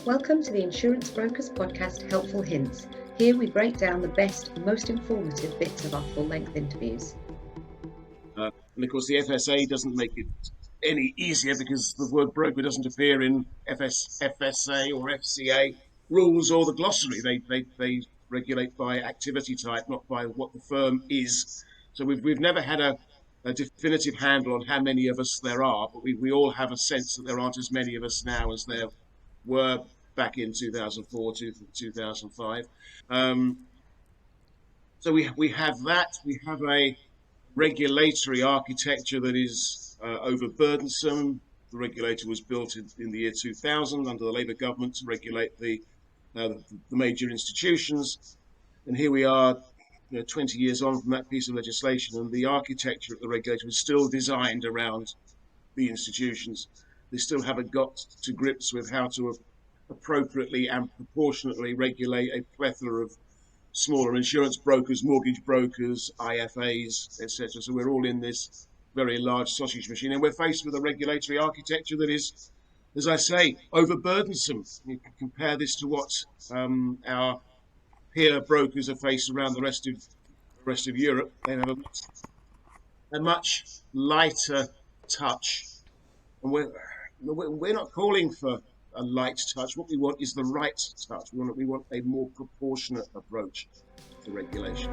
Welcome to the Insurance Brokers Podcast, Helpful Hints. Here we break down the best, most informative bits of our full-length interviews. And of course, the FSA doesn't make it any easier because the word broker doesn't appear in FSA or FCA rules or the glossary. They regulate by activity type, not by what the firm is. So we've never had a definitive handle on how many of us there are, but we all have a sense that there aren't as many of us now as there were back in 2004 to 2005. So we have that. We have a regulatory architecture that is overburdensome. The regulator was built in the year 2000 under the Labour government to regulate the major institutions. And here we are, 20 years on from that piece of legislation, and the architecture of the regulator is still designed around the institutions. They still haven't got to grips with how to appropriately and proportionately regulate a plethora of smaller insurance brokers, mortgage brokers, IFAs, etc. So we're all in this very large sausage machine, and we're faced with a regulatory architecture that is, as I say, overburdensome. You can compare this to what our peer brokers are faced around the rest of Europe. They have a much lighter touch, and we're not calling for a light touch. What we want is the right touch. We want a more proportionate approach to regulation.